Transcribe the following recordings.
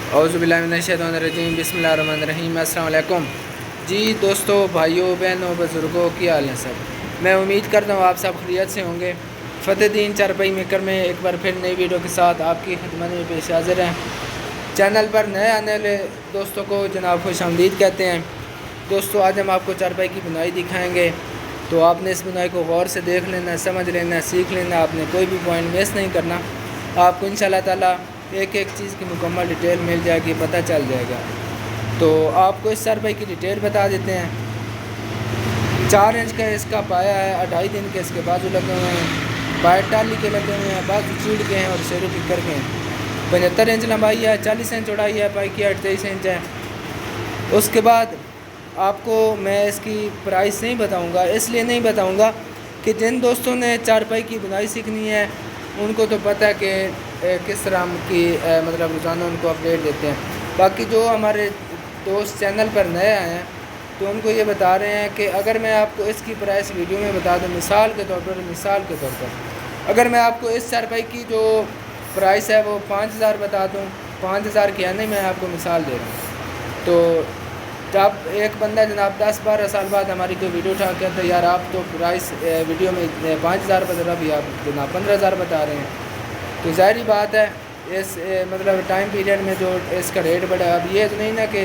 औज़ुबिल्लाहिमिनश्शैतानिर्रजीम बिस्मिल्लाहिर्रहमानिर्रहीम। अस्सलाम वालेकुम जी दोस्तों, भाइयों, बहनों, बुज़ुर्गों, क्या हाल है सब। मैं उम्मीद करता हूँ आप सब खैरियत से होंगे। फ़तेहद्दीन चारपाई मेकर में एक बार फिर नई वीडियो के साथ आपकी खिदमत में पेश हाज़िर हैं। चैनल पर नए आने वाले दोस्तों को जनाब खुशामदीद कहते हैं। दोस्तों, आज हम आपको चारपाई की बुनाई दिखाएँगे, तो आपने इस बुनाई को गौर से देख लेना, समझ लेना, सीख लेना। आपने कोई भी पॉइंट मिस नहीं करना। आपको इंशाअल्लाह ताला एक एक चीज़ की मुकम्मल डिटेल मिल जाएगी, पता चल जाएगा। तो आपको इस चारपाई की डिटेल बता देते हैं। 4 इंच का इसका पाया है, 2.5 दिन के इसके बाजू लगे हुए हैं, बाहर टाली के लगे हुए हैं, बाजू चीड़ के हैं और शेरों की कर के हैं। 75 इंच लंबाई है, 40 इंच चौड़ाई है, पाई की 23 इंच है। उसके बाद आपको मैं इसकी प्राइस नहीं बताऊंगा, इसलिए नहीं बताऊंगा कि जिन दोस्तों ने चारपाई की बुनाई सीखनी है उनको तो पता है कि किस तरह की मतलब रोज़ाना उनको अपडेट देते हैं। बाकी जो हमारे दोस्त चैनल पर नए आए हैं तो उनको ये बता रहे हैं कि अगर मैं आपको इसकी प्राइस वीडियो में बता दूं, मिसाल के तौर पर अगर मैं आपको इस चारपाई की जो प्राइस है वो 5,000 बता दूं, 5,000 की यानी मैं आपको मिसाल दे रहा हूँ। तो जब एक बंदा जनाब 10-12 साल बाद हमारी कोई वीडियो उठा के कहता है यार आप तो प्राइस वीडियो में 5,000 बता रहा, अभी आप जनाब 15,000 बता रहे हैं, तो ज़ाहिर बात है इस मतलब टाइम पीरियड में जो इसका रेट बढ़ा। अब ये तो नहीं ना कि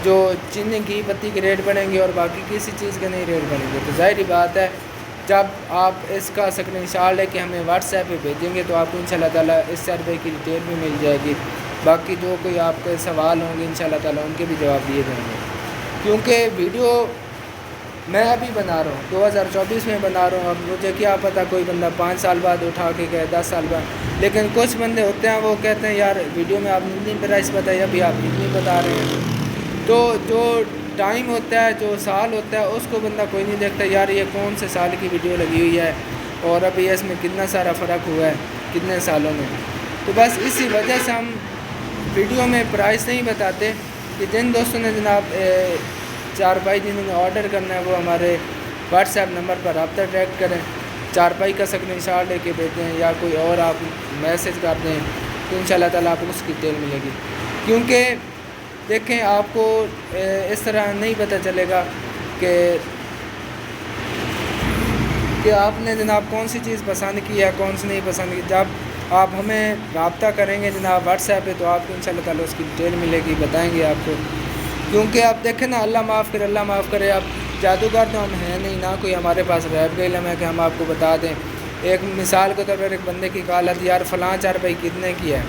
जो चीनी घी पत्ती के रेट बढ़ेंगे और बाकी किसी चीज़ के नहीं रेट बढ़ेंगे। तो ज़ाहिर बात है जब आप इसका स्क्रीनशॉट लेके हमें व्हाट्सएप पे भेजेंगे तो आपको इंशाल्लाह ताला इस चारपाई की डिटेल भी मिल जाएगी। बाकी जो कोई आपके सवाल होंगे इंशाल्लाह ताला उनके भी जवाब दिए जाएंगे। क्योंकि वीडियो मैं अभी बना रहा हूँ, 2024 में बना रहा हूँ। अब मुझे क्या पता कोई बंदा 5 साल बाद उठा के कहे, 10 साल बाद। लेकिन कुछ बंदे होते हैं वो कहते हैं यार वीडियो में आपने इतनी प्राइस बताई, अभी आप इतनी बता रहे हैं। तो जो टाइम होता है, जो साल होता है, उसको बंदा कोई नहीं देखता यार ये कौन से साल की वीडियो लगी हुई है और अभी इसमें कितना सारा फ़र्क हुआ है कितने सालों में। तो बस इसी वजह से हम वीडियो में प्राइस नहीं बताते कि जिन दोस्तों ने जनाब चारपाई जिन्होंने ऑर्डर करना है वो हमारे व्हाट्सएप नंबर पर रब्ता डायरेक्ट करें, चारपाई का स्क्रीनशॉट लेके भेजें या कोई और आप मैसेज कर दें तो इंशाल्लाह ताला आपको उसकी डिटेल मिलेगी। क्योंकि देखें आपको इस तरह नहीं पता चलेगा कि आपने जनाब कौन सी चीज़ पसंद की है कौन सी नहीं पसंद की। जब आप हमें रब्ता करेंगे जनाब व्हाट्सएप पे तो आपको इंशाल्लाह ताला उसकी डिटेल मिलेगी, बताएंगे आपको। क्योंकि आप देखें ना, अल्लाह माफ़ करे, अल्लाह माफ़ करे, आप जादूगर तो हम हैं नहीं ना, कोई हमारे पास रैब का इल्म है कि हम आपको बता दें। एक मिसाल के तौर पर एक बंदे की कॉल आती यार फ़लाँ चारपाई कितने की है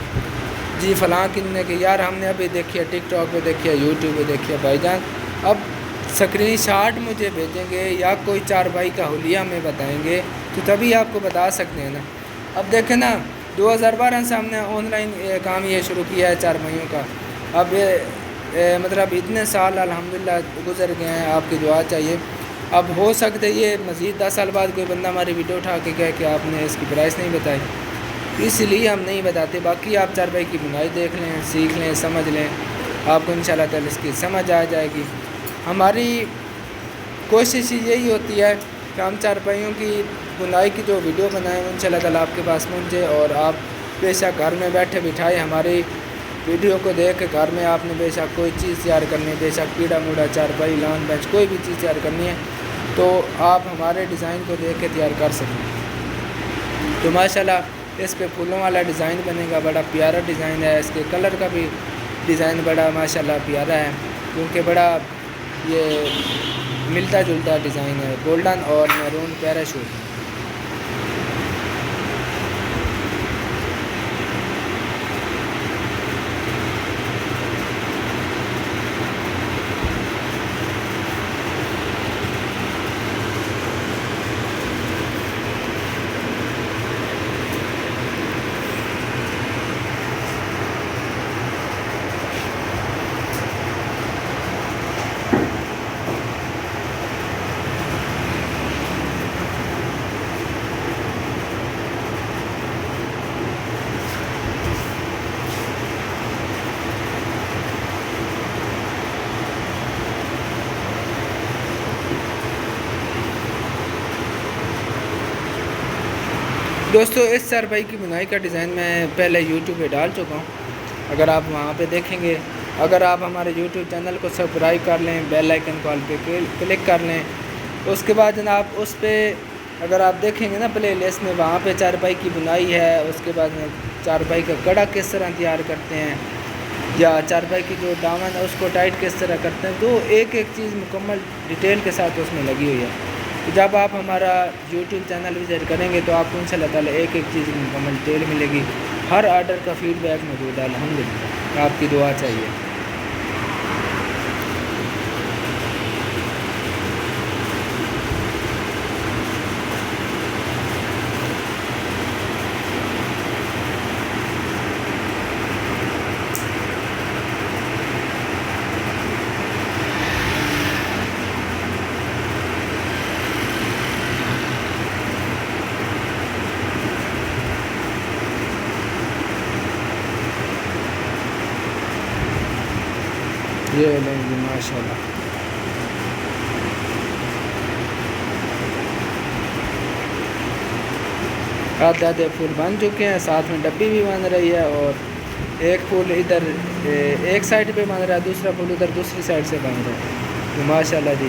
जी, फ़लाँ कितने की, यार हमने अभी देखी है टिकटॉक पे देखी है, यूट्यूब पे देखी है। भाईजान अब स्क्रीनशॉट मुझे भेजेंगे या कोई चारपाई का हुलिया हमें बताएंगे तो तभी आपको बता सकते हैं ना। अब देखें ना, 2012 से हमने ऑनलाइन काम ये शुरू किया है चारपाइयों का। अब मतलब इतने साल अल्हम्दुलिल्लाह गुज़र गए हैं, आपकी दुआ चाहिए। अब हो सकता है ये मज़ीद 10 साल बाद कोई बंदा हमारी वीडियो उठा के कहे कि आपने इसकी प्राइस नहीं बताई, इसलिए हम नहीं बताते। बाकी आप चारपाई की बुनाई देख लें, सीख लें, समझ लें, आपको इंशाल्लाह ताला इसकी समझ आ जाएगी। हमारी कोशिश यही होती है कि हम चारपाइयों की बुनाई की जो वीडियो बनाएं इंशाल्लाह ताला आपके पास पहुँचे और आप बेशक घर में बैठे बिठाए हमारी वीडियो को देख के घर में आपने बेशक कोई चीज़ तैयार करनी है, बेशक कीड़ा मूड़ा चारपाई लॉन बेंच कोई भी चीज़ तैयार करनी है तो आप हमारे डिज़ाइन को देख के तैयार कर सकें। तो माशाल्लाह इस पे फूलों वाला डिज़ाइन बनेगा, बड़ा प्यारा डिज़ाइन है। इसके कलर का भी डिज़ाइन बड़ा माशाल्लाह प्यारा है, क्योंकि बड़ा ये मिलता जुलता डिज़ाइन है, गोल्डन और मैरून पैराशूट। दोस्तों, इस चारपाई की बुनाई का डिज़ाइन मैं पहले यूट्यूब पे डाल चुका हूँ, اگر آپ وہاں پہ دیکھیں گے. اگر آپ ہمارے یوٹیوب چینل کو سبسکرائب کر لیں، بیل آئیکن کو آل پہ کلک کر لیں، اس کے بعد جناب اس پہ اگر آپ دیکھیں گے نا پلے لسٹ میں، وہاں پہ چارپائی کی بنائی ہے، اس کے بعد چارپائی کا کڑا کس طرح تیار کرتے ہیں، یا چارپائی کی جو دامن ہے اس کو ٹائٹ کس طرح کرتے ہیں، تو ایک ایک چیز مکمل ڈیٹیل کے ساتھ اس میں لگی ہوئی ہے. تو جب آپ ہمارا یوٹیوب چینل وزٹ کریں گے تو آپ کو انشاءاللہ تعالیٰ ایک ایک چیز مکمل ڈیٹیل ملے گی. ہر آرڈر کا فیڈ بیک موجود ہے الحمدللہ. آپ کی دعا چاہیے. یہ لیں جی ماشاء اللہ. آدھے پھول بن چکے ہیں، ساتھ میں ڈبی بھی بن رہی ہے، اور ایک پھول ادھر ایک سائڈ پہ بن رہا ہے، دوسرا پھول ادھر دوسری سائڈ سے بن رہا ہے. تو ماشاء اللہ جی.